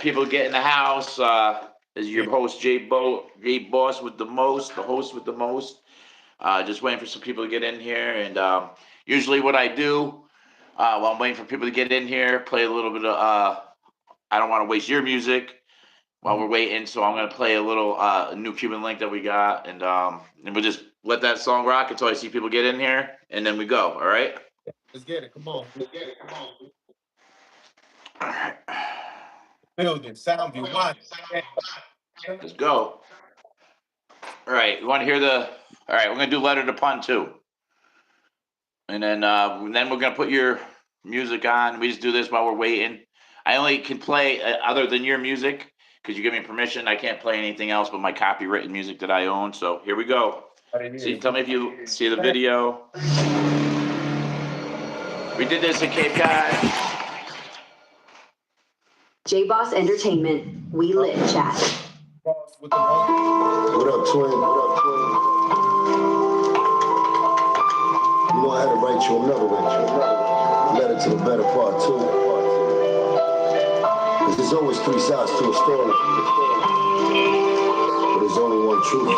people to get in the house. This is your host, Jboss with the most, the host with the most. Just waiting for some people to get in here. And usually what I do while I'm waiting for people to get in here, play a little bit of, I don't want to waste your music while we're waiting. So I'm going to play a little new Cuban link that we got. And we'll just let that song rock until I see people get in here. And then we go. All right? Let's get it. Come on. Let's get it. Come on. All right. Building, sound view, watch. Let's go. All right. You want to hear the... All right. We're going to do Letter to Pun, too. And then we're going to put your music on. We just do this while we're waiting. I only can play other than your music because you give me permission. I can't play anything else but my copywritten music that I own. So here we go. See, tell me if you see the video. We did this in Cape Cod. Jboss Entertainment, we lit chat. What up, twin? You know I had to write you another letter to the better part too. Cause there's always three sides to a story, but there's only one truth.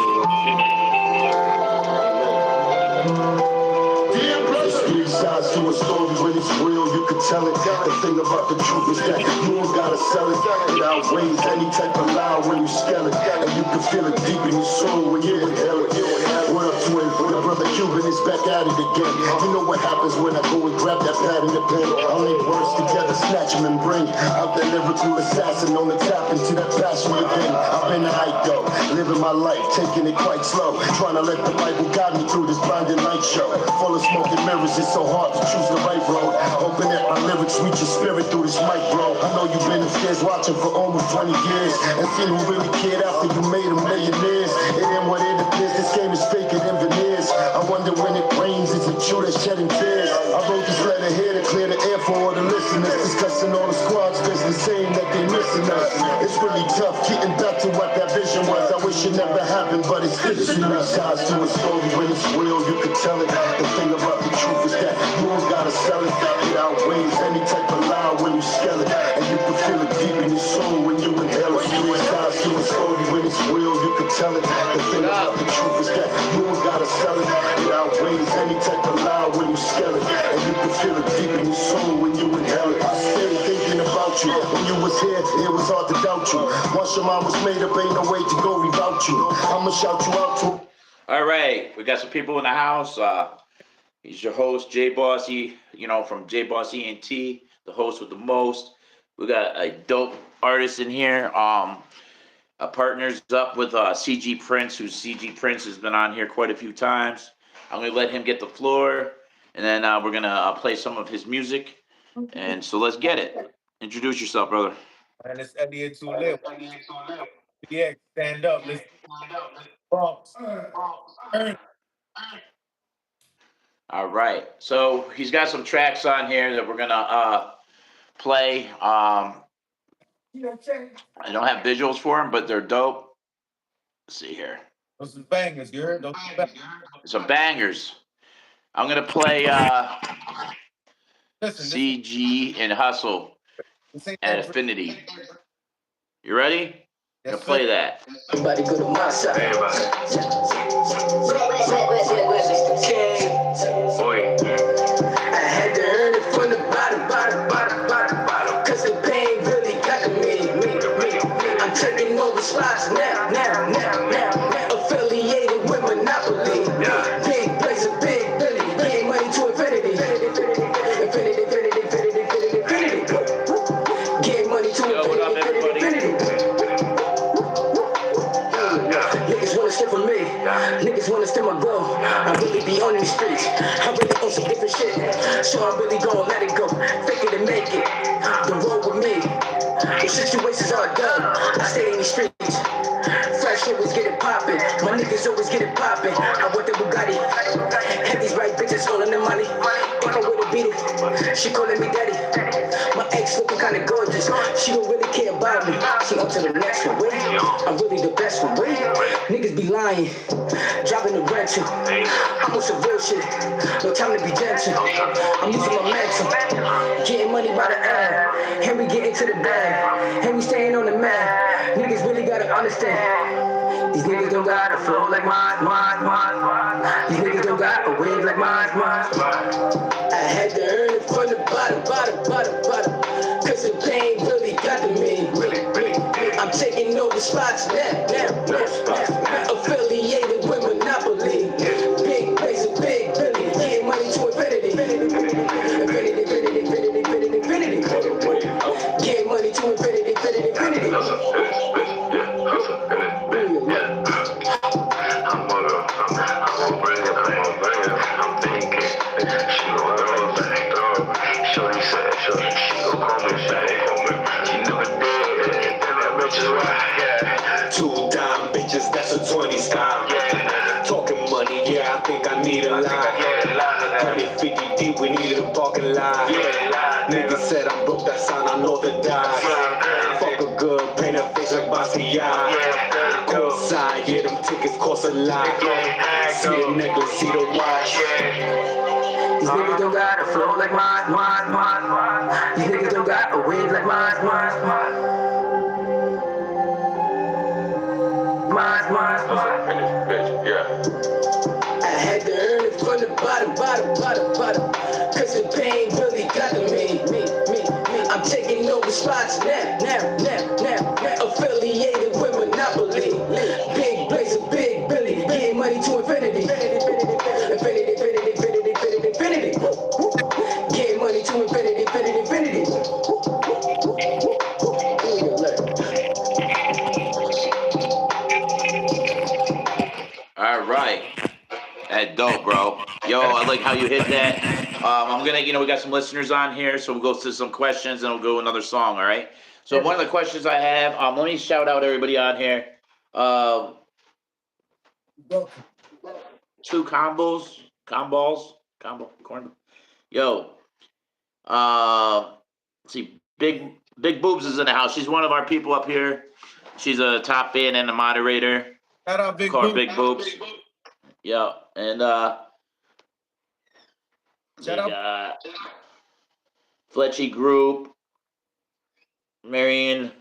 There's three sides to a story. When it's real, you can tell it. The thing about the truth is that you don't gotta sell it. It outweighs any type of lie when you scale it, and you can feel it deep in your soul when you inhale it. What up, twin? The brother Cuban is back at it again. You know what happens when I go and grab that pad and the pen. I'll link words together, snatch them and bring out that lyrical assassin on the tap into that passion within. I've been a hike though, living my life, taking it quite slow, trying to let the Bible guide me through this blinding light show. Full of smoke and mirrors, it's so hard to choose the right road. Hoping that my lyrics reach your spirit through this mic, bro. I know you've been upstairs watching for almost 20 years and seen who really cared after you made them millionaires. It ain't what it appears, this game is faker than veneers. I wonder when it rains, is it you that's shedding tears? I wrote this letter here to clear the air for all the listeners, discussing all the squad's business, saying that they missing us. It's really tough getting back to what that vision was. I wish it never happened, but it's three sides to a story. When it's real, you can tell it. The thing about the truth is that you don't gotta sell it. It outweighs any type of lie when you scale it, and you can feel it deep in your soul when you inhale it. Three sides to a story. When it's real, you can tell it. The thing about the truth is that you don't gotta sell it. It outweighs any type of lie when you scale it, and you can feel it deep in your soul when you inhale it. I stay thinking about you. When you was here, it was hard to doubt you. Once your mind was made up, ain't no way to go without you. I'ma shout you out to. All right, we got some people in the house. He's your host, Jboss, from Jboss Ent, the host with the most. We got a dope artist in here. Partners up with CG Prince, who's CG Prince has been on here quite a few times. I'm gonna let him get the floor, and then we're gonna play some of his music. And so let's get it. Introduce yourself, brother. And it's Elliott2lit. Yeah, stand up. Let's Bronx. All right. So he's got some tracks on here that we're gonna play. I don't have visuals for them, but they're dope. Let's see here. Those some bangers, you heard? Those some bangers. I'm gonna play CG and Hustle at Affinity. You ready? I'm gonna play that. Everybody go to my side. I had to earn it from the bottom, cause the pain really got me. I'm taking over spots now. Affiliated with Monopoly. Big place, a big Billy. Getting money to infinity. Getting money to infinity. Niggas wanna steal from me. Niggas wanna steal my glow. I really be on these streets. I really on some different shit. So I'm really gonna let it go. Fake it and make it. The road with me. The situations are done. I stay in the streets. Fresh always get it poppin'. My niggas always get it poppin'. I want the Bugatti. Had these right bitches all in the money. If I would've beat it, she calling me daddy. My ex looking kinda gorgeous. She don't really care about me. So up to the next one. Wait, I'm really the best one. Wait, niggas be lying, dropping the rental. I'm on some real shit. No time to be gentle. I'm using my mental, getting money by the end. And we get into the bag, and we staying on the mat. Niggas really gotta understand. These niggas don't got a flow like mine. These niggas don't got a wave like mine. I had to earn it from the bottom. Cause the pain really got to me. I'm taking over spots now. Affiliated with Monopoly. Big place and big Billy. Getting money to infinity. Getting money to infinity. I'm bring it, I'm thinking. She gon' throw it back. Shorty said, she gon' call me back. She never did, and that bitch is right, yeah. 2 dime bitches, that's a 20 style. Yeah. Talking money, yeah, I think I need a line. 150 deep, we needed a parking lot. Yeah. Niggas said I'm broke, that sign I know the die. Fuck a good, paint her face like Basquiat. Cold side, yeah, them tickets cost a lot. See the necklace, see the watch. These niggas don't got a flow like mine. These niggas don't got a wave like mine. I had to earn it from the bottom. Cause the pain really got to me. I'm taking over spots now. Affiliated with Monopoly. Big blazer, big Billy. Getting money to infinity. Getting money to infinity. All right. That dope, bro. Yo, I like how you hit that. I'm gonna, we got some listeners on here, so we'll go to some questions and we'll go another song. All right. So one of the questions I have, let me shout out everybody on here. 2 corn. Yo, let's see, Big Boobs is in the house. She's one of our people up here. She's a top fan and a moderator. Shout out Big Call her Boop. Big Boobs. Yeah, and we got Fletchy Group, Marion,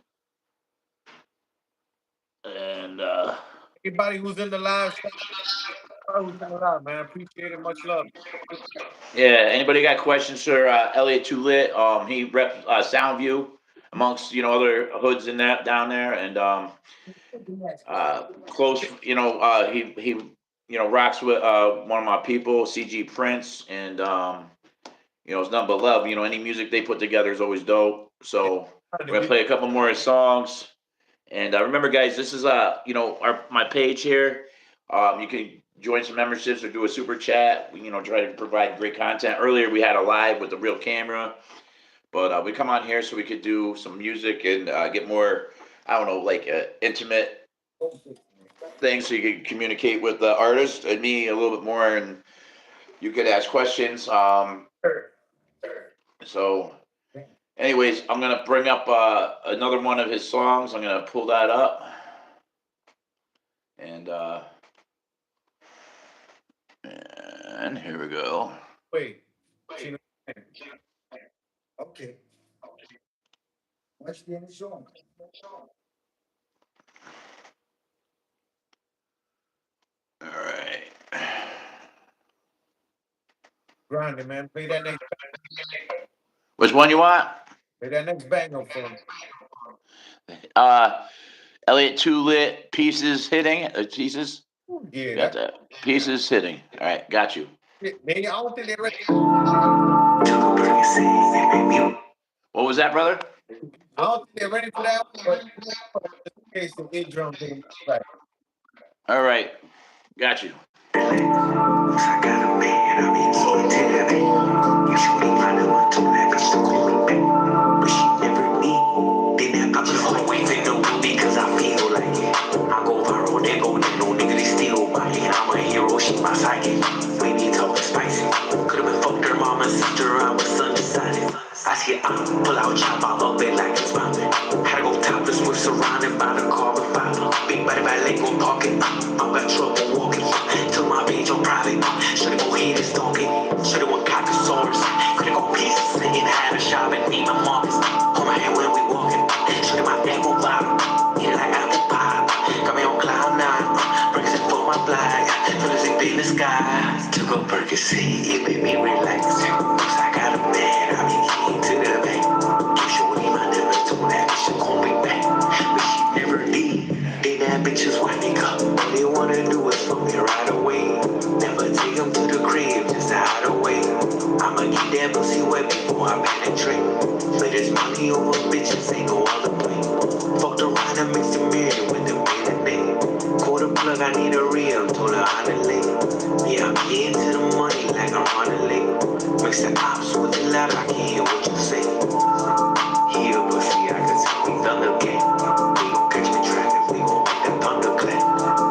and Everybody who's in the live, man. Appreciate it. Much love. yeah. Anybody got questions for Elliott2lit? He rep Soundview amongst other hoods in that down there, and close. He rocks with one of my people, CG Prince, and it's nothing but love. Any music they put together is always dope. So we're gonna play a couple more songs. And remember, guys, this is my page here. You can join some memberships or do a super chat. We try to provide great content. Earlier we had a live with a real camera, but we come on here so we could do some music and get more, I don't know, like intimate things, so you can communicate with the artist and me a little bit more, and you could ask questions. So. Anyways, I'm gonna bring up another one of his songs. I'm gonna pull that up, and here we go. Wait. Okay. What's the end song? All right. Grinding, man. Play that next. Which one you want? Play that next banger for me. Elliott2lit, Pieces Hitting. Pieces. Yeah. Got that. Pieces Hitting. All right, got you. Man, I don't think they're ready. What was that, brother? I don't think they're ready for that. But in case the ear drum thing. Right. All right, got you. I got a man, I mean, so intimidating. You should be running one to that bitch to call me back. But she never me. Then I just always in the week because I feel like it. I go viral, they go, they no nigga, they still buy it. I'm a hero, she my psychic. We be talking spicy. Could've been fucked her mama, sister, I was undecided. I basket, pull out chop, I up it like it's mountain. Had to go topless, we're surrounded by the car with fire. Big body by Lego parking, I got trouble walking. Till my page on private, shoulda go hit his donkey. Shoulda went Cockatosaurus, coulda go pieces, sitting had a shop and eat my markets. Hold my hand when we walking, shoulda my apple bottom, eat it like apple pie. Got me on cloud nine, breakfast for my flag, feel as if in the sky. Took a Percocet, it made me relax. Cause I got a man, I be keen to the bank. Keep shorty my number, told that bitch to call me back, but she never did. Then that bitch is winding up. All they wanna do is fuck me right away. Never take them to the crib, just to hide away. I'ma get that pussy wet before I penetrate. But it's money over bitches, ain't no other way. Fucked around and mixed a million with the mayonnaise. Caught a plug, I need a reel, told her I'm the late. Yeah, I'm getting to the money like I'm running late. Mix the ops with the loud, I can hear what you say. He a pussy, I can tell we thunder game. We gon' catch me trapping, we gon' make that thunder clap.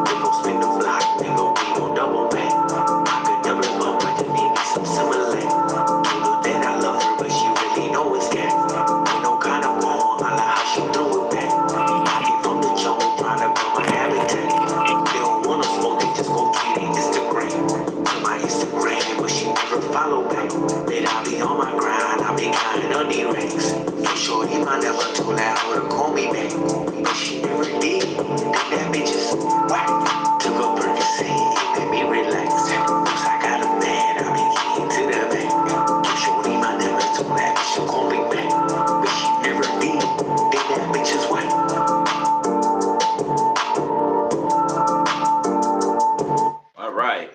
We gon' spin the block, nigga, we gon' double back. I could double it up, but you need me some similar. Told her that I love her, but she really know it's cat. Ain't no kind of bone, I like how she threw it back. I came from the jungle, trying to build my habitat. They don't wanna smoke, they just go tweet it Instagram. To my Instagram, but she never follow back. But I be on my grind, I be counting on the ranks. Shorty, I never told that hoe to call me back, but she never did. That bitch is whack. Took a Percocet, it made me relax. Cause I got a man, I be keen to the bank. Shorty, I never told that bitch to call me back, but she never did. That bitch is whack. All right.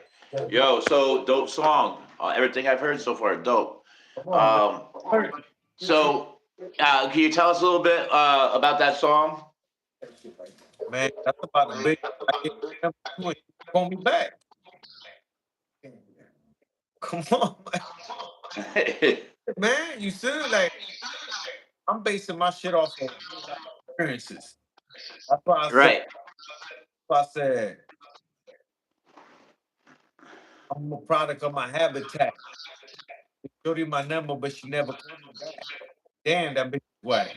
Yo, so dope song. Everything I've heard so far, dope. So, can you tell us a little bit about that song? Man, that's about the big. I get them to call me back. Come on, man. You see, like I'm basing my shit off of experiences. That's why I said. Right. I said I'm a product of my habitat. Shorty my number, but she never called me back. Damn, that bitch whack.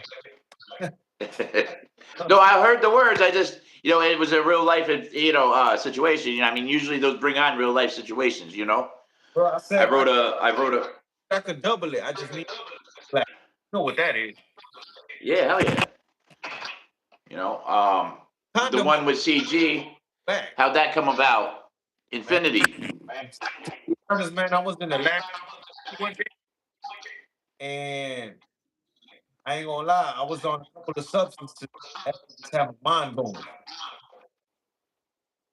No, I heard the words. I just, it was a real life, situation. I mean, usually those bring on real life situations. Bro, I said I wrote a. I could double it. I just need black. You know what that is? Yeah, hell yeah. The one with CG. Back. How'd that come about? Infinity. Honest, man, I was in the last and I ain't gonna lie, I was on a couple of substances that just have my mind going.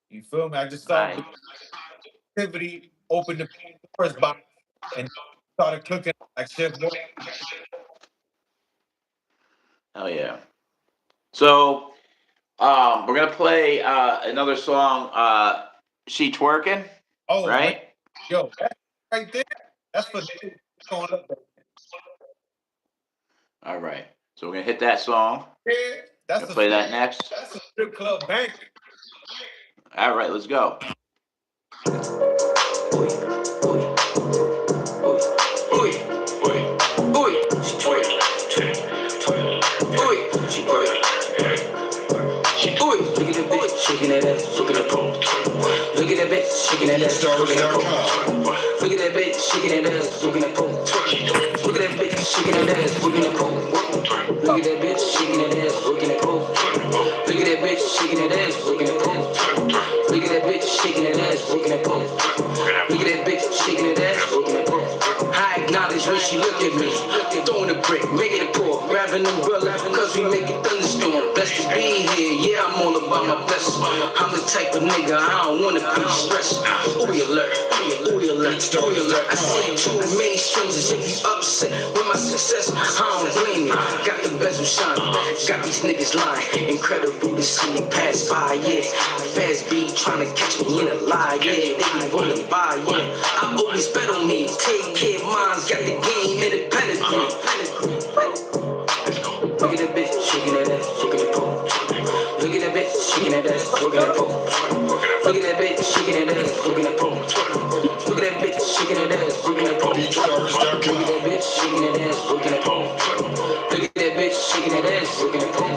You feel me? I just started Right. activity, opened the first box, and started cooking like Chef Boy. Hell yeah. So, we're gonna play another song. She Twerking. Oh, Right. man. Yo, that right there, that's for going up there. All right. So we're gonna hit that song. Yeah, that's Gonna play that next. That's a strip club bank. All right, let's go. Look at that bitch shaking that ass, looking at pole. Look at that bitch shaking that ass, looking at pole. Look at that bitch shaking that ass, looking at pole. Look at that bitch shaking that ass, looking at pole. Look at that bitch shaking that ass, looking at pole. Look at that bitch shaking that ass, looking at pole. Look at that bitch shaking that ass, looking at pole. Look at that bitch shaking that ass, looking at pole. I acknowledge when she look at me, throwing a brick, making it pour, grabbing an umbrella, cause we make it thunderstorm. Blessed to be here, yeah, I'm all about my blessings. I'm the type of nigga I don't wanna be stressed. Ooey alert, ooey alert, ooey alert. I see too many strangers if you upset with my success. I don't blame you. Got the bezel shine, got these niggas lying. Incredible to see me pass by, yeah. Fast beat trying to catch me in a lie, yeah. They be rolling by, yeah. I always bet on me. Take care, mine's got the game independently. Look at that bitch shaking that ass, shaking that pole. Look at that bitch shaking that ass, shaking that pole. Look at that bitch shaking that ass, shaking that pole. Look Look at that bitch shaking that ass, working that pole. Look at that bitch shaking that ass, working that pole. Look at that bitch shaking that ass, working that pole.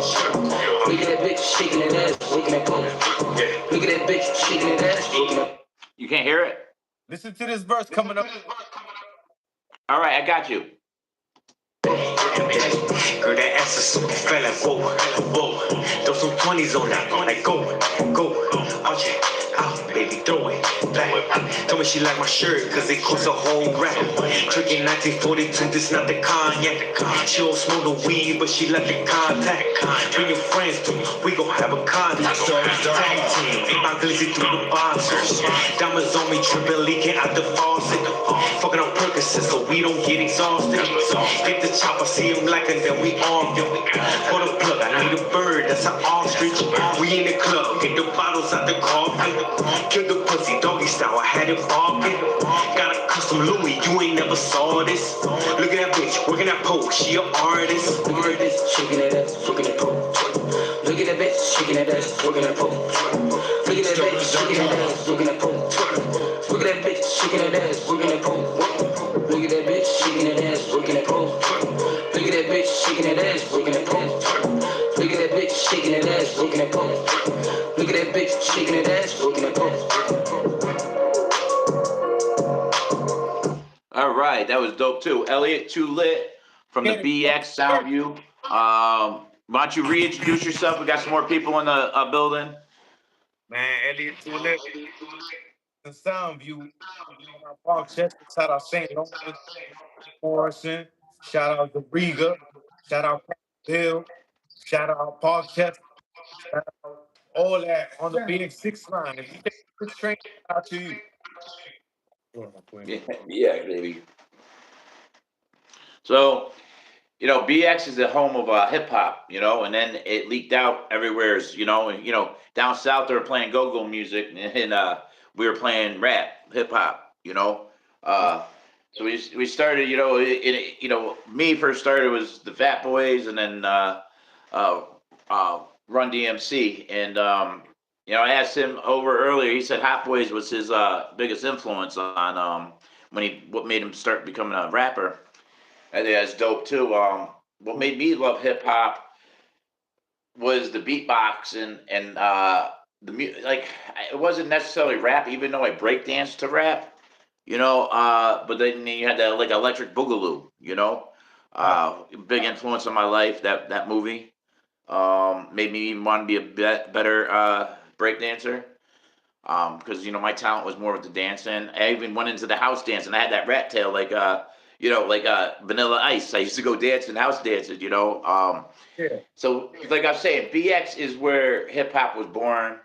Look at that bitch shaking that ass, working that pole. Look at that bitch shaking that ass, working that. You can't hear it? Listen to this verse coming up. All right, I got you. Girl, that ass is super fat, like whoa, whoa. Throw some 20s on that, like go, arch it, out, baby, throw it back. Tell me she like my shirt, cause it costs a whole rack. Drinking 1942, this not the cognac. She don't smoke the weed, but she like the contact. Bring your friends too, we gon' have a contact. Tag team, ain't my glizzy through the boxers. Diamonds on me, tripping, leaking out the faucet. Fucking on Percocet, so we don't get exhausted. Get the chopper, see him like and then we argue. For the plug, I need a bird, that's an ostrich. We in the club, get the bottles out the coffin. Kill the pussy, doggy style, I had it barking. Got a custom Louis, you ain't never saw this. Look at that bitch, working that pole, she an artist. Look at that bitch shaking that ass, working that pole. Look at that bitch shaking that ass, working that pole. Look at that bitch shaking that ass, working that pole. Look at that bitch shaking that ass, working that pole. Look at that bitch shaking that ass, working that pole. Look at that bitch shaking that ass, working that pole. Look at that bitch shaking that ass, working that pole. Look at that bitch shaking that ass, working that pole. All right, that was dope too. Elliott2lit from the BX Soundview. Why don't you reintroduce yourself? We got some more people in the building. Man, Elliott2lit. The Soundview. Park Chester. Shout out St. Lawrence, Morrison. Shout out to Riga. Shout out Hill. Shout out Park Chester. Shout out all that on the BX6 line. If you take the train, shout out to you. Yeah, baby. So, BX is the home of hip hop, and then it leaked out everywhere. Down south they were playing go-go music, and we were playing rap, hip hop. So we started. Me first started was the Fat Boys, and then Run DMC, and I asked him over earlier. He said Hot Boys was his biggest influence on what made him start becoming a rapper. I think that's dope too. What made me love hip hop was the beatbox and like it wasn't necessarily rap, even though I breakdanced to rap, But then you had that like Electric Boogaloo, big influence on my life. That movie made me even want to be a better breakdancer. Because my talent was more with the dancing. I even went into the house dancing. I had that rat tail like Vanilla Ice. I used to go dancing, house dancing. Yeah. So like I'm saying, BX is where hip hop was born.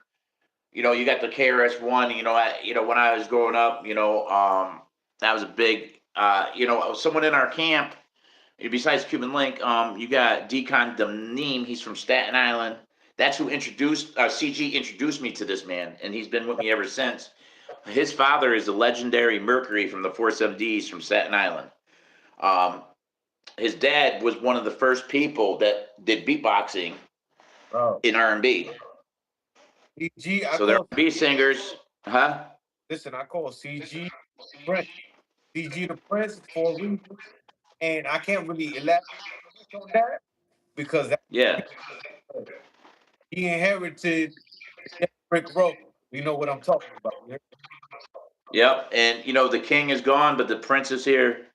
You got the KRS-One. When I was growing up, that was a big. Someone in our camp. Besides Cuban Link, you got Decon Demneem. He's from Staten Island. That's who introduced CG introduced me to this man, and he's been with me ever since. His father is the legendary Mercury from the Force MDs from Staten Island. His dad was one of the first people that did beatboxing in R&B. CG, So they're R&B singers, huh? Listen, I call CG Prince. CG the Prince for a reason, and I can't really elaborate on that because he inherited Rick Roll. You know what I'm talking about. Yeah? Yep, and the king is gone, but the prince is here,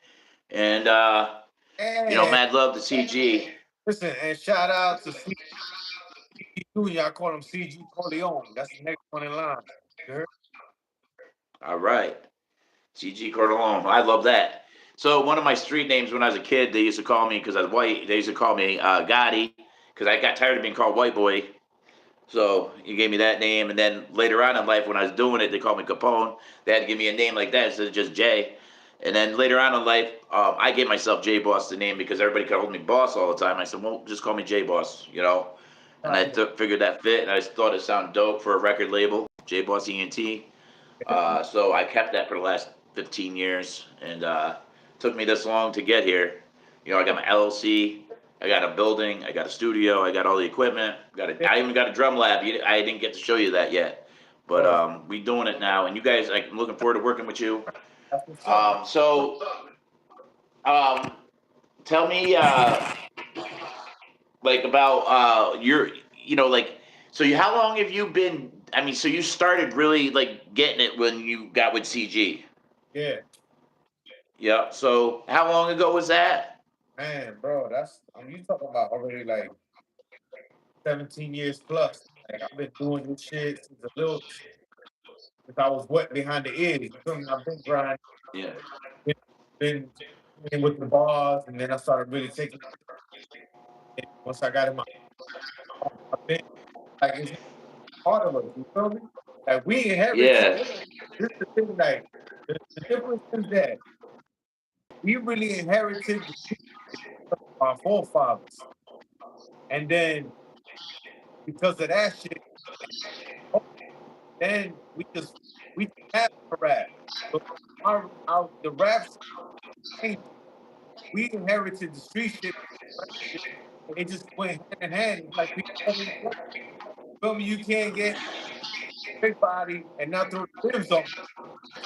and mad love to CG. Listen, and shout out to CG Jr. I call him CG Corleone. That's the next one in line. You heard? All right, CG Corleone. I love that. So one of my street names when I was a kid, they used to call me because I was white. They used to call me Gotti because I got tired of being called white boy. So he gave me that name, and then later on in life, when I was doing it, they called me Capone. They had to give me a name like that instead of just Jay. And then later on in life, I gave myself Jboss the name because everybody called me Boss all the time. I said, well, just call me Jboss, And I figured that fit, and I just thought it sounded dope for a record label, Jboss Ent. So I kept that for the last 15 years, and took me this long to get here. I got my LLC. I got a building, I got a studio, I got all the equipment, I even got a drum lab. I didn't get to show you that yet, but we doing it now. And you guys, I'm looking forward to working with you. That's what's up, man. So tell me like about your, like, so how long have you been? I mean, so you started really like getting it when you got with CG. Yeah, Yeah. So how long ago was that? man, bro. You talking about already like 17 years plus. Like I've been doing this shit since I was wet behind the ears. You feel me? I've been grinding, Yeah. been playing with the bars, and then I started really taking it once I got in my. I've been like it's part of us. You feel me? Like we inherited. Yeah. This is the thing. Like the difference is that we really inherited our forefathers, and then because of that shit, then we have to rap. But the raps changed. We inherited the street shit. And it just went hand in hand. It's like we feel me. You can't get big body and not throw the ribs off.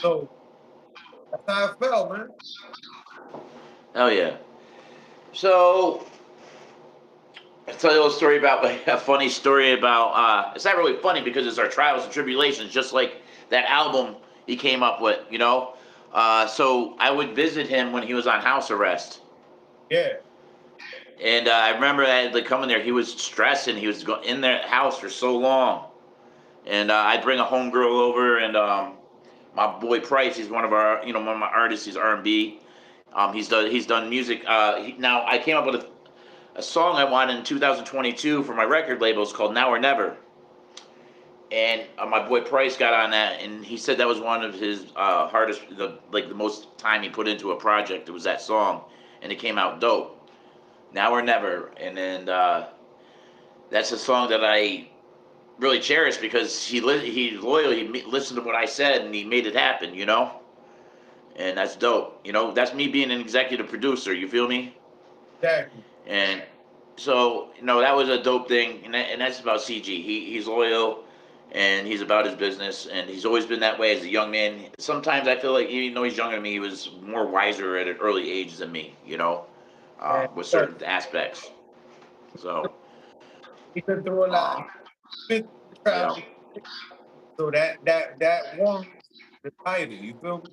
So that's how I felt, man. Oh yeah. So I'll tell you a story about a funny story about. It's not really funny because it's our trials and tribulations, just like that album he came up with. So I would visit him when he was on house arrest. Yeah. And I remember that like coming there, he was stressing. He was in their house for so long, and I'd bring a homegirl over, and my boy Price. He's one of our, one of my artists. He's R&B. He's done music. Now I came up with a song I wanted in 2022 for my record label. It's called Now or Never, and my boy Price got on that, and he said that was one of his hardest, the most time he put into a project. It was that song, and it came out dope. Now or Never, and then that's a song that I really cherish because he's loyal. He listened to what I said and he made it happen. And that's dope. That's me being an executive producer. You feel me? Exactly. And so that was a dope thing, and that's about CG. He's loyal, and he's about his business, and he's always been that way as a young man. Sometimes I feel like even though he's younger than me, he was more wiser at an early age than me. And With certain aspects. So he been through a lot. Been through the trials. yeah. So that won the title. You feel me?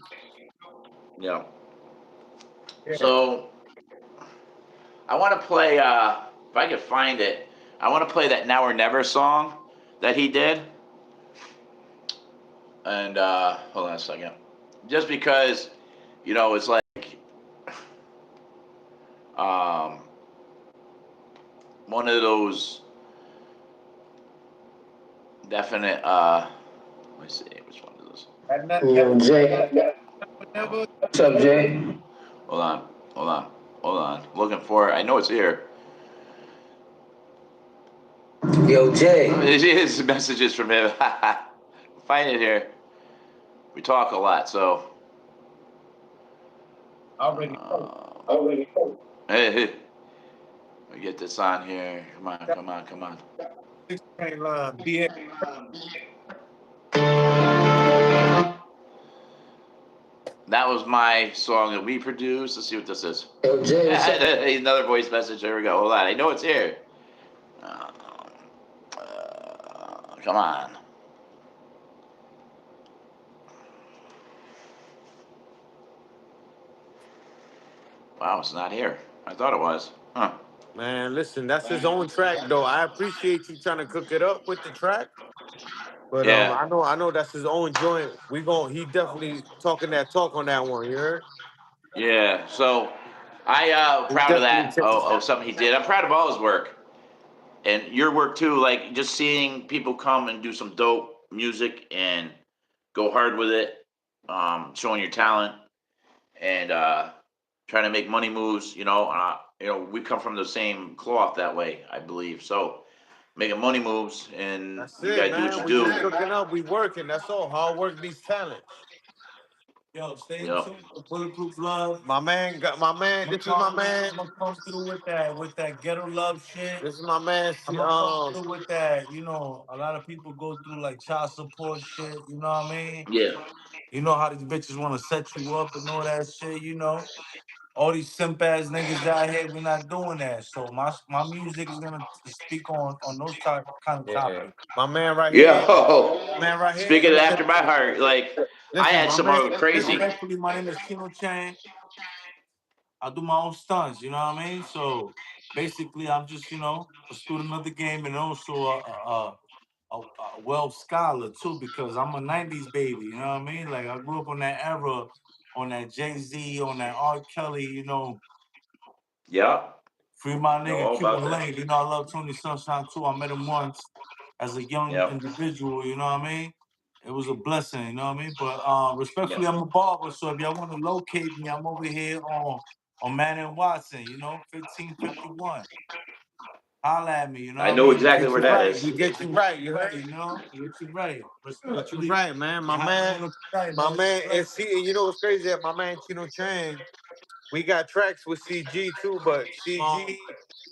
Yeah. Yeah. So I want to play. If I could find it, I want to play that Now or Never song that he did. And hold on a second, just because, it's like um, one of those definite. Let me see which one is this. Yo, Jay. Never. What's up, Jay? Hold on. Looking for it. I know it's here. Yo, Jay. It is messages from him. Find it here. We talk a lot, so. Already. Hey, we get this on here. Come on. 6 train line. BA. That was my song that we produced. Let's see what this is. Yo, Jay. Another voice message. There we go. Hold on. I know it's here. Come on. Wow, it's not here. I thought it was. Huh. Man, listen, that's his own track though. I appreciate you trying to cook it up with the track. But Yeah. I know that's his own joint. He definitely talking that talk on that one, you heard? Yeah. So I proud of that. Of something he did. I'm proud of all his work. And your work too, like just seeing people come and do some dope music and go hard with it, showing your talent and trying to make money moves. We come from the same cloth that way, I believe. So making money moves, and That's you it, gotta do what man. you We do. just cooking up, we working. That's all. Hard work beats talent. Yo, stay You in know. tune with Bulletproof Love. My man got my man. This is my man. I'm gonna come through with that ghetto love shit. This is my man. I'm gonna come through with that. You know, a lot of people go through like child support shit. You know what I mean? Yeah. You know how these bitches want to set you up and all that shit. You know, all these simp ass niggas out here. We're not doing that. So my music is gonna speak on those kind of Yeah. topics. My man right here. Yo. Man right here. Speaking of Listen, after my heart, like I listen, had my some man. crazy. Respectfully, my name is Kino Chang. I do my own stunts, you know what I mean? So basically, I'm just, a student of the game and also a well scholar too, because I'm a 90s baby, you know what I mean? Like, I grew up on that era, on that Jay-Z, on that R. Kelly, Yeah. free my Know nigga all about Cuban that. Lane. You know, I love Tony Sunshine too. I met him once as a young Yep. individual, you know what I mean? It was a blessing, you know what I mean? But respectfully, Yep. I'm a barber, so if y'all want to locate me, I'm over here on Man and Watson, 1551. Holla at me, you know I what I know mean? exactly Get where you that right. is. We get you right. You Right, heard? get you right. Get you Respectfully, right, man. My man. My man. And see, you know what's crazy? My man Chino Chang. We got tracks with CG too, but CG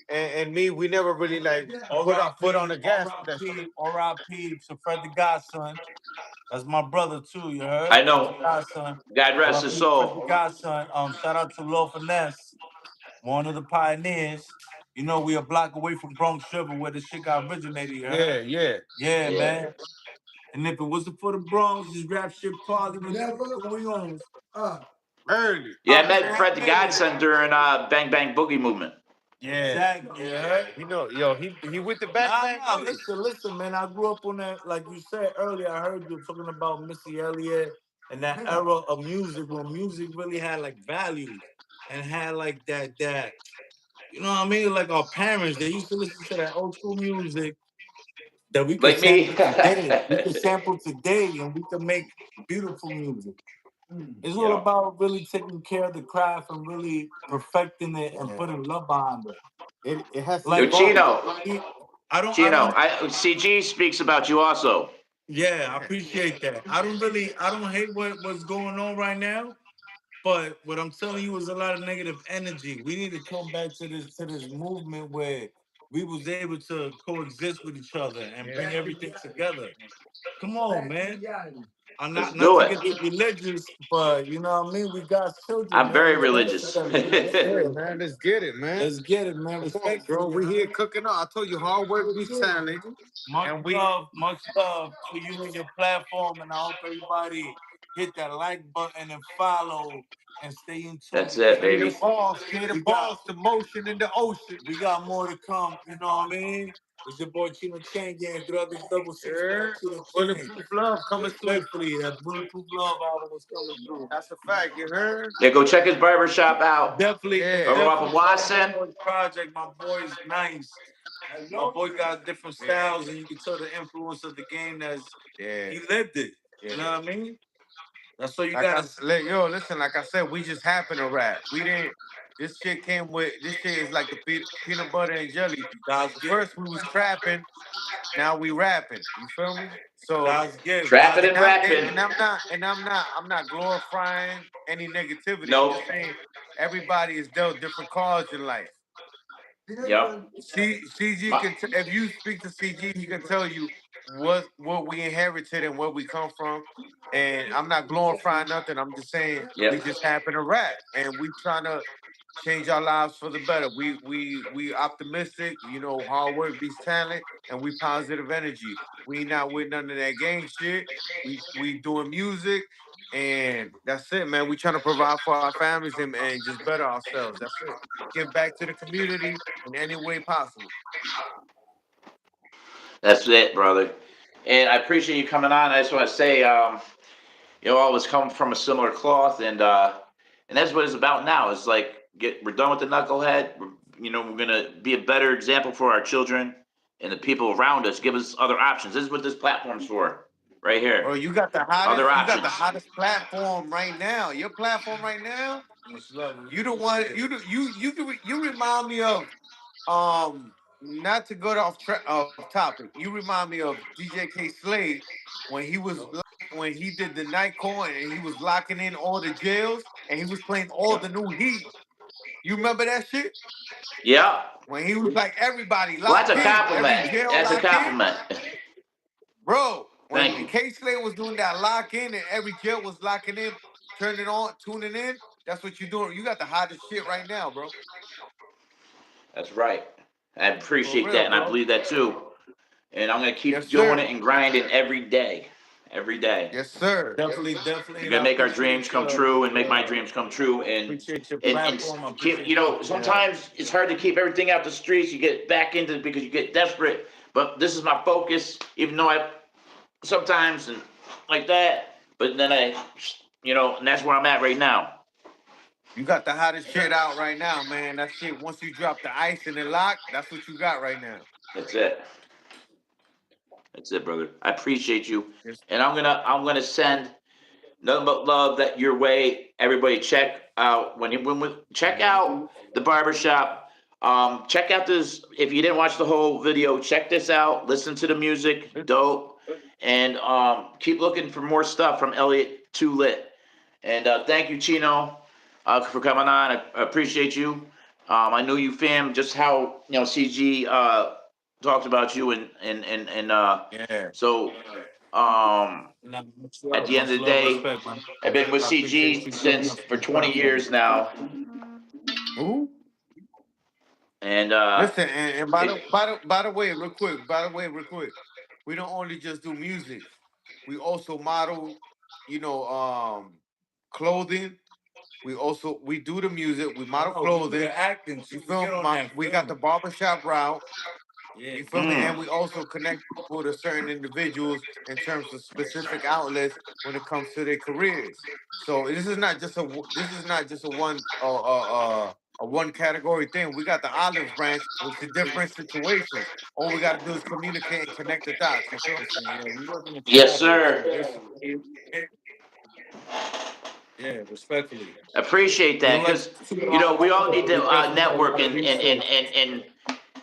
and me, we never really like put our foot on the gas with that shit. R.I.P. to Fred the Godson. That's my brother too, you heard? I Fred the know. Godson. God rest his R.I.P. to Fred the soul. Godson. Shout out to Lil Finesse, one of the pioneers. You know, we a block away from Bronx River where the shit got originated, you heard? Yeah. Yeah, Yeah. man. And if it wasn't for the Bronx, this rap shit probably would never going on. Early. Yeah, I met Fred the Godson during Bang Bang Boogie movement. Yeah. Exactly, Yeah. You know, yo, he with the back bang. listen, man. I grew up on that, like you said earlier. I heard you talking about Missy Elliott and that era of music when music really had like values and had like that. You know what I mean? Like our parents, they used to listen to that old school music that we could Like me. sample today. We could sample today, and we could make beautiful music. It's all Yeah. about really taking care of the craft and really perfecting it and putting love behind it. It has to Yo, Like evolve. Chino. I don't. CG speaks about you also. Yeah, I appreciate that. I don't hate what's going on right now. But what I'm telling you is a lot of negative energy. We need to come back to this movement where we was able to coexist with each other and bring everything together. Come on, man. I'm Let's not do to it. get too religious, but you know what I mean. We got children, I'm man. very Let's get it religious. together. Let's get it. Man, let's get it, man. Let's get it, man. Come on, bro. We here cooking up. I told you hard work beats talent. Much love to you and your platform, and I hope everybody hit that like button and follow and stay in tune. That's it, See the baby. balls, the motion in the ocean. We got more to come. You know what I mean? It's your boy Chino Chang getting through this double six. Bulletproof love coming through. Respectfully, that Bulletproof Love album was coming through. That's a fact. You heard? Yeah, go check his barbershop out. Definitely, Yeah. Over off of Watson. project. My boy's nice. My boy got different styles, and you can tell the influence of the game. He lived it. You know what I mean? That's so you Like gotta. yo, listen. Like I said, we just happen to rap. We didn't. This shit came with. This shit is like the peanut butter and jelly. First we was trapping. Now we rapping. You feel me? So God's gift. Trapping and rapping. I'm not glorifying any negativity. I'm Nope. just saying everybody is dealt different cards in life. Yep. CG can if you speak to CG, he can tell you what we inherited and where we come from. And I'm not glorifying nothing. I'm just saying we Yep. just happen to rap and we trying to change our lives for the better. We optimistic. You know, hard work beats talent, and we positive energy. We not with none of that gang shit. We doing music, and that's it, man. We trying to provide for our families and just better ourselves. That's it. Give back to the community in any way possible. That's it, brother. And I appreciate you coming on. I just want to say, all was come from a similar cloth, and that's what it's about now. It's like we're done with the knucklehead. We're gonna be a better example for our children and the people around us. Give us other options. This is what this platform's for, right here. Bro, you got the Other hottest. You got the options. hottest platform right now. Your platform right now. You the one. You remind me of not to go off topic. You remind me of DJ K Slade when he was when he did the night call and he was locking in all the jails and he was playing all the new heat. You remember that shit? Yeah. When he was like, everybody Well, that's lock a in, every compliment. jail That's a lock in. compliment. Bro, Thank when you. K-Slay was doing that lock in and every jail was locking in, turning on, tuning in, that's what you're doing. You got the hottest shit right now, bro. That's right. I For appreciate that, real, and I bro. believe that too. And I'm gonna keep Yes, doing sir. it and grinding every day. Every day. Yes, sir. Definitely, We're and I gonna make our dreams appreciate come your true and make my dreams come true. appreciate your And platform. I keep, appreciate you know, your sometimes it's hard to keep everything out the streets. You get back into it because you get desperate. But this is my focus, even though I sometimes and like that. But then and that's where I'm at right now. You got the hottest shit out right now, man. That shit, once you drop the ice and the lock, that's what you got right now. That's it. That's it, brother. I appreciate you, Yes. and I'm gonna send nothing but love that your way. Everybody, check out check out the barbershop. Check out this. If you didn't watch the whole video, check this out. Listen to the music, dope, and keep looking for more stuff from Elliott2lit. And thank you, Chino, for coming on. I appreciate you. I knew you, fam, just how CG talked about you, and yeah. so um, Nah, at the end of much the love, day, respect, man. I've been with I appreciate CG you giving since up for this 20 platform. years now, Ooh. and Listen, and by the way, real quick, we don't only just do music. We also model, clothing. We do the music, we model Oh, we do clothing. the acting You too. We feel get me? on that We got the film. barbershop route. Yeah. You feel me? And mm, we also connect people to certain individuals in terms of specific outlets when it comes to their careers. So this is not just a one category thing. We got the olive branch, which is different situations. All we got to do is communicate and connect the dots. You feel me? Listen, yeah, we working in yes, collaborative. sir. So this, yeah, respectfully. Appreciate We that don't because like to toot our we horn, all need but to we definitely know network how to and do and, and, so. and and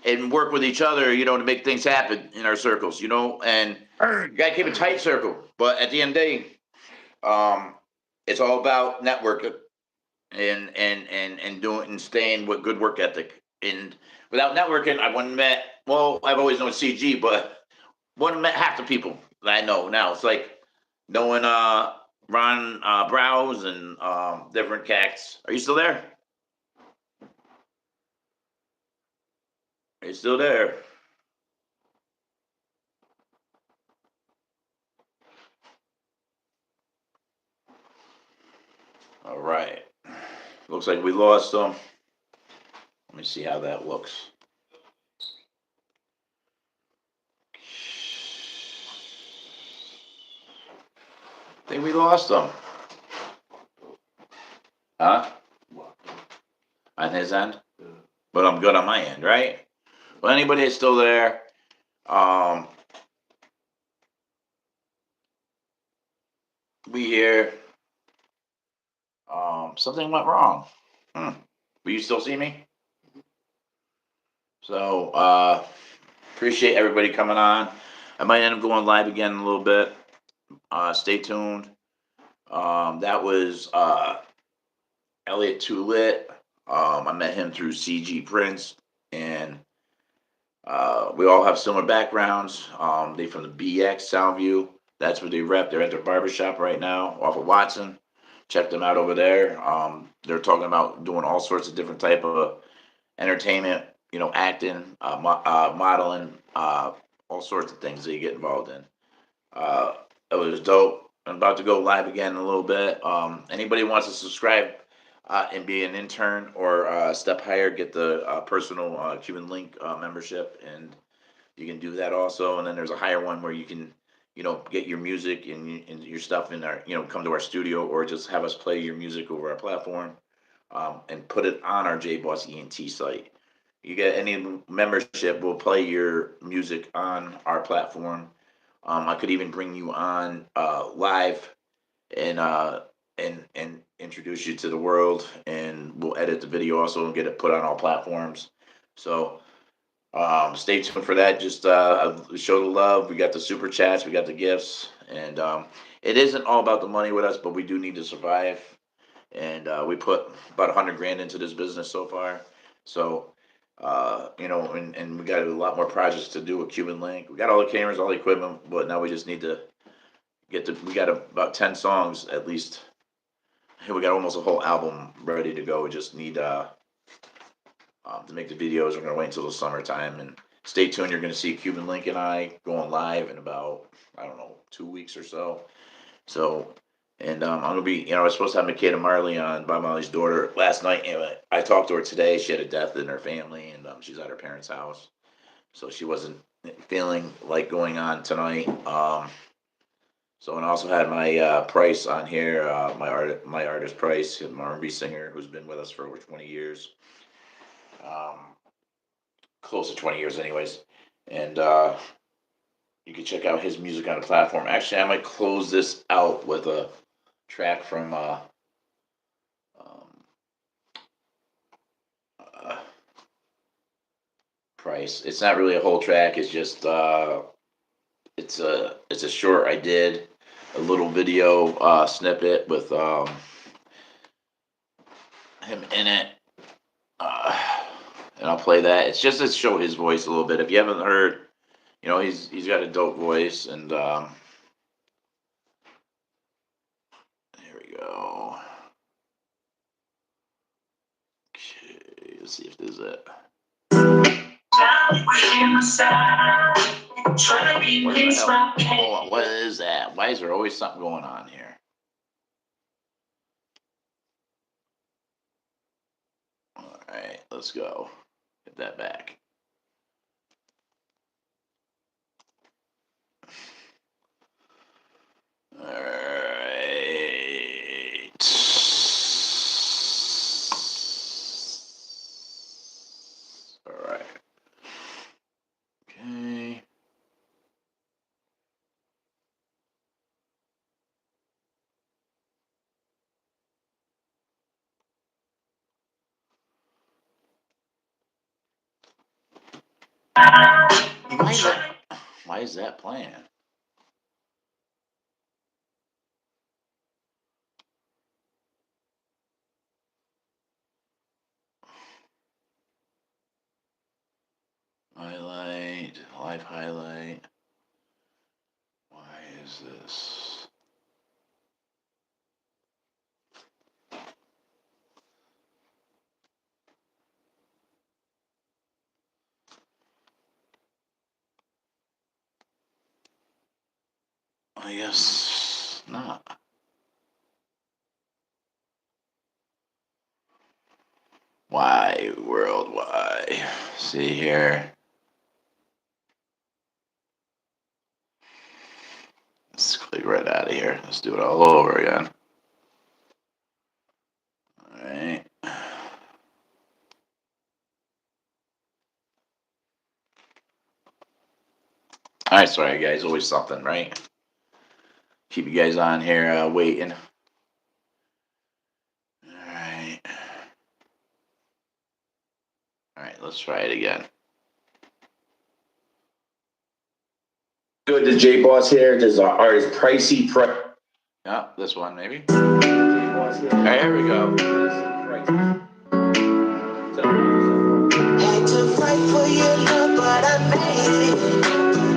and work with each other, to make things happen in our circles, and you gotta keep a tight circle. But at the end of the day, it's all about networking and doing and staying with good work ethic. And without networking, I wouldn't met. Well, I've always known CG, but wouldn't met half the people that I know now. It's like knowing Ron Browse and different cats. Are you still there? Are you still there? All right. Looks like we lost them. Let me see how that looks. I think we lost them. Huh? On his end? But I'm good on my end, right? Well, anybody that's still there, we here. Something went wrong. Hmm. Will you still see me? So, appreciate everybody coming on. I might end up going live again in a little bit. Stay tuned. That was Elliott2lit. I met him through CG Prince, and we all have similar backgrounds. They from the BX Soundview. That's where they rep. They're at their barbershop right now off of Watson. Check them out over there. They're talking about doing all sorts of different type of entertainment, acting, modeling, all sorts of things that you get involved in. It was dope. I'm about to go live again in a little bit. Anybody wants to subscribe and be an intern or step higher, get the personal Cuban Link membership, and you can do that also. And then there's a higher one where you can, get your music and your stuff in our, come to our studio or just have us play your music over our platform and put it on our JBoss Ent site. You get any membership, we'll play your music on our platform. I could even bring you on live and introduce you to the world, and we'll edit the video also and get it put on all platforms. So stay tuned for that. Just show the love. We got the super chats, we got the gifts, and it isn't all about the money with us, but we do need to survive. And we put about 100 grand into this business so far. So, and we got a lot more projects to do with Cuban Link. We got all the cameras, all the equipment, but now we just need to we got about 10 songs at least. We got almost a whole album ready to go. We just need to make the videos. We're gonna wait until the summertime and stay tuned. You're gonna see Cuban Link and I going live in about, I don't know, 2 weeks or so. So, and I'm gonna be, I was supposed to have Makeda Marley on, Bob Marley's daughter, last night. And I talked to her today. She had a death in her family, and she's at her parents' house, so she wasn't feeling like going on tonight. So, and I also had my Price on here, my artist Price, an R&B singer who's been with us for over 20 years, close to 20 years, anyways. And you can check out his music on the platform. Actually, I might close this out with a track from uh, Price. It's not really a whole track. It's just it's a short. I did a little video snippet with him in it, uh, and I'll play that. It's just to show his voice a little bit. If you haven't heard, he's got a dope voice, and here we go. Okay, let's see if this is it. Hold on, what is that? Why is there always something going on here? Alright, let's go. Get that back. Alright. Alright. Okay. Why is that playing? Highlight, live highlight. Why is this? I guess not. Why, world, why? See here. Let's click right out of here. Let's do it all over again. Alright. Alright, sorry guys, always something, right? Keep you guys on here waiting. Alright. Alright, let's try it again. Good, this Jboss here. This is our artist Pricey Price. Yeah, this one maybe. Alright, here we go. Had to fight for your love, but I made it.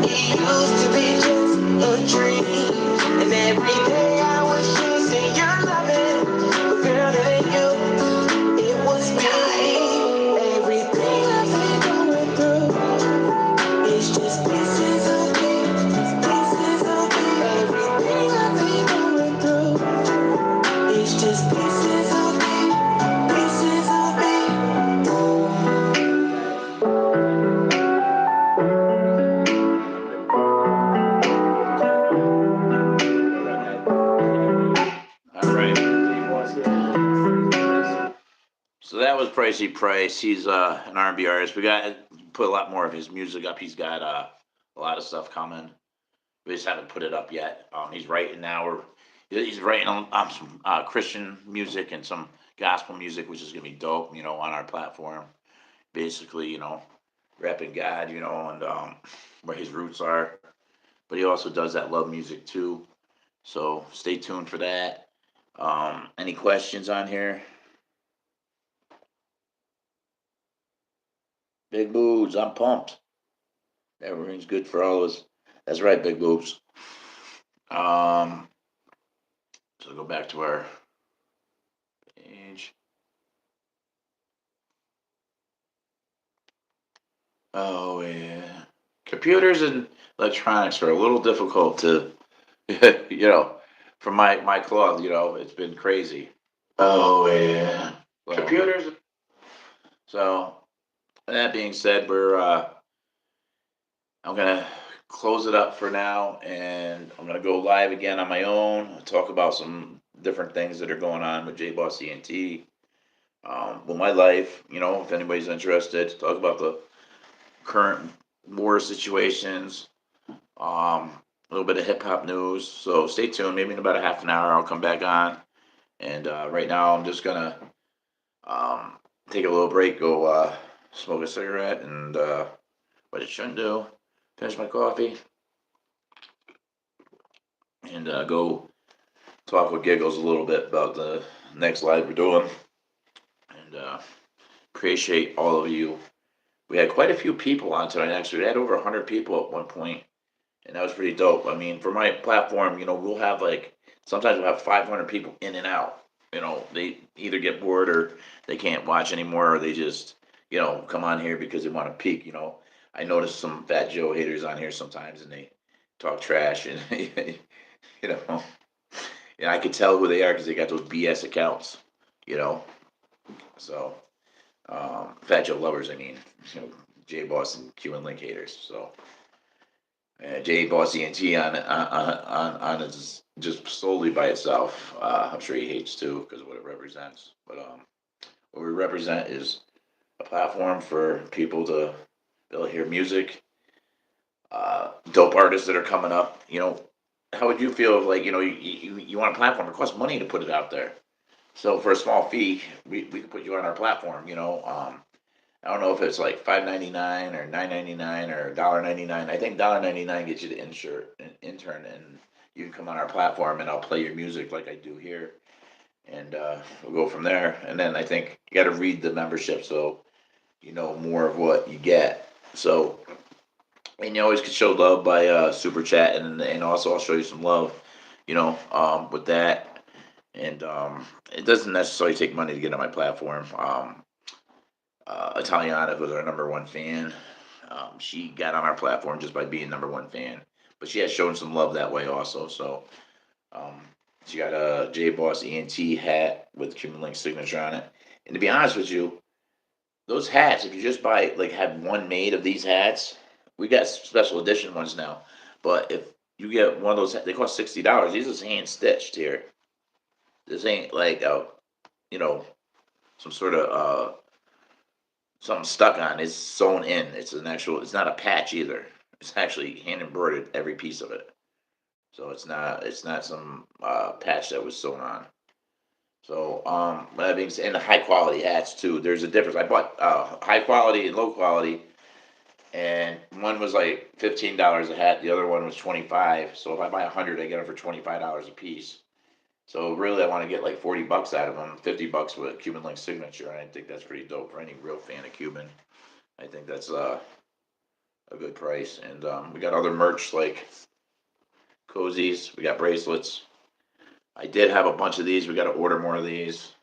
It used to be just a dream, and every day I was chasing your loving. But girl, it ain't you, it was me. Everything I've been going through, it's just pieces of me, pieces of me. Everything I've been going through, it's just pieces of me, pieces of me. So that was Pricey Price. He's an R&B artist. We got put a lot more of his music up. He's got a lot of stuff coming. We just haven't put it up yet. He's writing now. He's writing on some Christian music and some gospel music, which is gonna be dope. On our platform. Basically, rapping God, and where his roots are. But he also does that love music too. So stay tuned for that. Any questions on here? Big boobs, I'm pumped. Everything's good for all of us. That's right, big boobs. So go back to our page. Oh yeah. Computers and electronics are a little difficult to, from my cloth, it's been crazy. Oh yeah. Computers. So that being said, I'm gonna close it up for now, and I'm gonna go live again on my own. Talk about some different things that are going on with Jboss Ent. With my life, if anybody's interested, talk about the current war situations, a little bit of hip hop news. So stay tuned. Maybe in about a half an hour, I'll come back on. And right now, I'm just gonna um, take a little break, go smoke a cigarette, and what it shouldn't do, finish my coffee, and go talk with Giggles a little bit about the next live we're doing. And appreciate all of you. We had quite a few people on tonight. Actually, we had over 100 people at one point, and that was pretty dope. I mean, for my platform, we'll have sometimes we'll have 500 people in and out. They either get bored or they can't watch anymore, or they just come on here because they want to peek. I notice some Fat Joe haters on here sometimes, and they talk trash, and you know, and I could tell who they are because they got those BS accounts. You know, so Fat Joe lovers, I mean, J Boss and Q and Link haters. So Jboss Ent on is just solely by itself. I'm sure he hates too because of what it represents. But what we represent is a platform for people to be able to hear music, dope artists that are coming up. How would you feel if you want a platform? It costs money to put it out there. So for a small fee, we could put you on our platform. I don't know if it's like $5.99 or $9.99 or $1.99. I think $1.99 gets you to an intern, and you can come on our platform, and I'll play your music like I do here, and we'll go from there. And then I think you got to read the membership so you know more of what you get. So, and you always can show love by super chat, and also I'll show you some love, with that. And it doesn't necessarily take money to get on my platform. Italiana was our number one fan. She got on our platform just by being number one fan, but she has shown some love that way also. So um, she got a Jboss Ent hat with Cuban Link signature on it. And to be honest with you, those hats, if you just buy have one made of these hats, we got special edition ones now. But if you get one of those, they cost $60. These is hand stitched here. This ain't you know, some sort of something stuck on. It's sewn in. It's an actual. It's not a patch either. It's actually hand embroidered every piece of it. So it's not. It's not some patch that was sewn on. So that being said, and the high quality hats too. There's a difference. I bought high quality and low quality, and one was like $15 a hat. The other one was 25. So if I buy 100, I get them for $25 a piece. So really, I want to get like $40 out of them. $50 with Cuban Link signature. And I think that's pretty dope for any real fan of Cuban. I think that's a good price. And we got other merch like cozies. We got bracelets. I did have a bunch of these. We got to order more of these.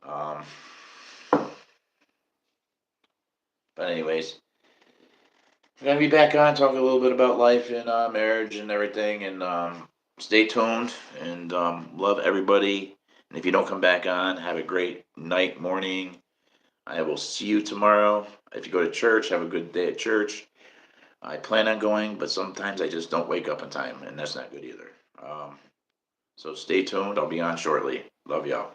Um, but anyways, we're gonna be back on talking a little bit about life and marriage and everything. And stay tuned. And love everybody. And if you don't come back on, have a great night, morning. I will see you tomorrow. If you go to church, have a good day at church. I plan on going, but sometimes I just don't wake up in time, and that's not good either. So stay tuned. I'll be on shortly. Love y'all.